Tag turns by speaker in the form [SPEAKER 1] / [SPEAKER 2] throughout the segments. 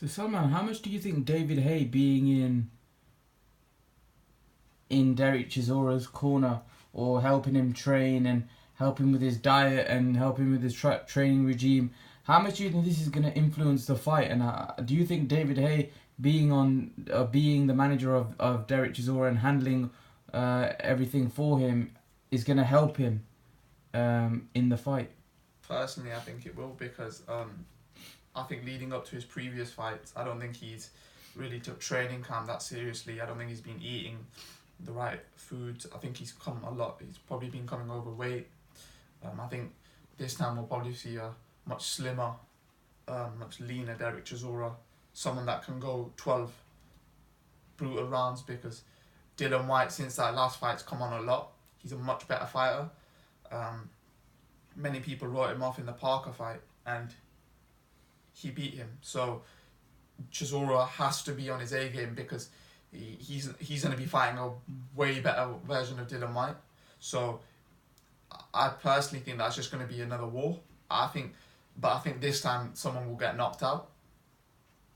[SPEAKER 1] So Salman, how much do you think David Haye being in Dereck Chisora's corner, or helping him train and helping with his diet and helping with his training regime, how much do you think this is going to influence the fight? And do you think David Haye being the manager of Dereck Chisora and handling everything for him is going to help him in the fight?
[SPEAKER 2] Personally, I think it will, because I think leading up to his previous fights, I don't think he's really took training camp that seriously. I don't think he's been eating the right foods. I think he's come a lot. He's probably been coming overweight. I think this time we'll probably see a much slimmer, much leaner Dereck Chisora, someone that can go 12 brutal rounds, because Dillian Whyte, since that last fight's come on a lot. He's a much better fighter. Many people wrote him off in the Parker fight, and he beat him. So Chisora has to be on his A game, because he's going to be fighting a way better version of Dillian Whyte. So I personally think that's just going to be another war. I think this time someone will get knocked out.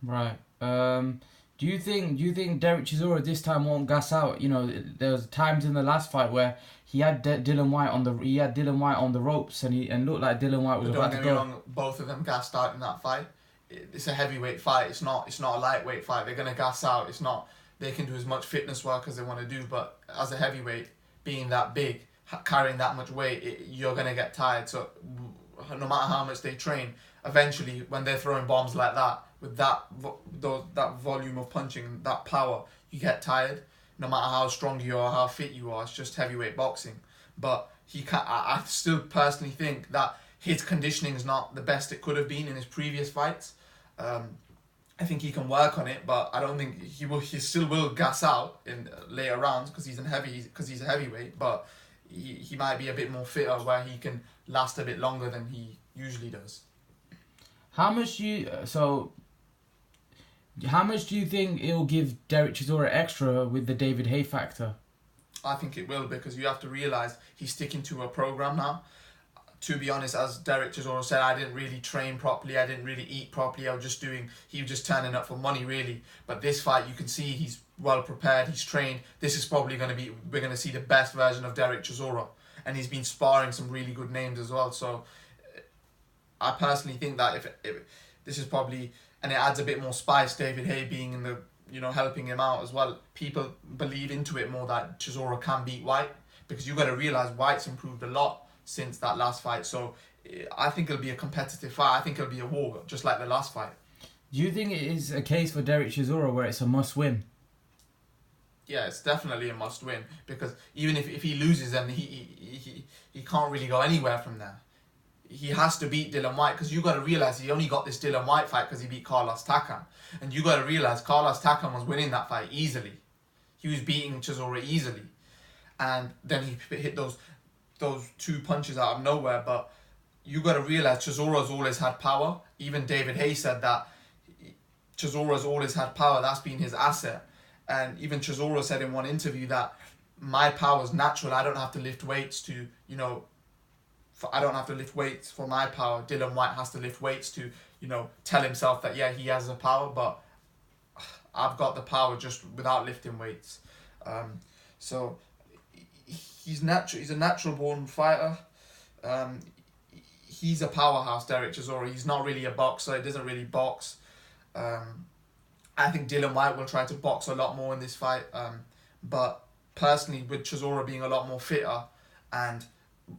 [SPEAKER 1] Right. Do you think Dereck Chisora this time won't gas out? You know, there was times in the last fight where he had Dillian Whyte on the ropes, and it looked like Dillian Whyte was about to go.
[SPEAKER 2] Don't get me wrong, both of them gassed out in that fight. It's a heavyweight fight. It's not a lightweight fight. They're gonna gas out. It's not. They can do as much fitness work as they want to do, but as a heavyweight, being that big, carrying that much weight, you're gonna get tired. So no matter how much they train, eventually when they're throwing bombs like that, with that volume of punching, that power, you get tired. No matter how strong you are, how fit you are, it's just heavyweight boxing. But I still personally think that his conditioning is not the best it could have been in his previous fights. I think he can work on it, but I don't think he will. He still will gas out in later rounds, because he's a heavyweight. But he might be a bit more fitter, where he can last a bit longer than he usually does.
[SPEAKER 1] How much do you think it will give Dereck Chisora extra with the David Haye factor?
[SPEAKER 2] I think it will, because you have to realise he's sticking to a program now. To be honest, as Dereck Chisora said, I didn't really train properly, I didn't really eat properly, he was just turning up for money really. But this fight, you can see he's well prepared, he's trained. This is probably we're going to see the best version of Dereck Chisora. And he's been sparring some really good names as well. So I personally think that if this is probably, and it adds a bit more spice, David Haye being in the, helping him out as well. People believe into it more that Chisora can beat Whyte, because you've got to realise Whyte's improved a lot since that last fight. So I think it'll be a competitive fight. I think it'll be a war, just like the last fight.
[SPEAKER 1] Do you think it is a case for Dereck Chisora where it's a must-win?
[SPEAKER 2] Yeah, it's definitely a must-win, because even if he loses, then he can't really go anywhere from there. He has to beat Dillian Whyte, because you got to realise he only got this Dillian Whyte fight because he beat Carlos Takam. And you got to realise Carlos Takam was winning that fight easily. He was beating Chisora easily. And then he hit those two punches out of nowhere. But you got to realise Chisora's always had power. Even David Haye said that Chisora's always had power. That's been his asset. And even Chisora said in one interview that my power is natural. I don't have to lift weights to, I don't have to lift weights for my power. Dillian Whyte has to lift weights to, tell himself that, yeah, he has the power, but I've got the power just without lifting weights. So he's a natural born fighter. He's a powerhouse, Dereck Chisora. He's not really a boxer. He doesn't really box. I think Dillian Whyte will try to box a lot more in this fight. But personally, with Chisora being a lot more fitter, and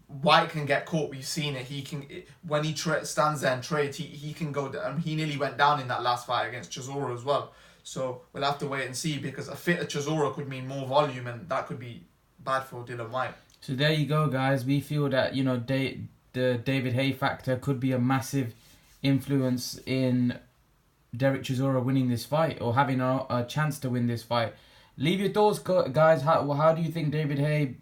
[SPEAKER 2] Whyte can get caught. We've seen it. When he stands there and trades, he can go down. He nearly went down in that last fight against Chisora as well. So we'll have to wait and see, because a fitter Chisora could mean more volume, and that could be bad for Dillian Whyte.
[SPEAKER 1] So there you go, guys. We feel that the David Haye factor could be a massive influence in Dereck Chisora winning this fight, or having a chance to win this fight. Leave your thoughts, guys. How do you think David Haye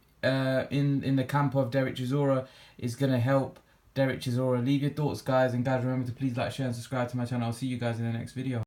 [SPEAKER 1] in the camp of Dereck Chisora is going to help Dereck Chisora? Leave your thoughts, guys, and guys, remember to please like, share and subscribe to my channel. I'll see you guys in the next video.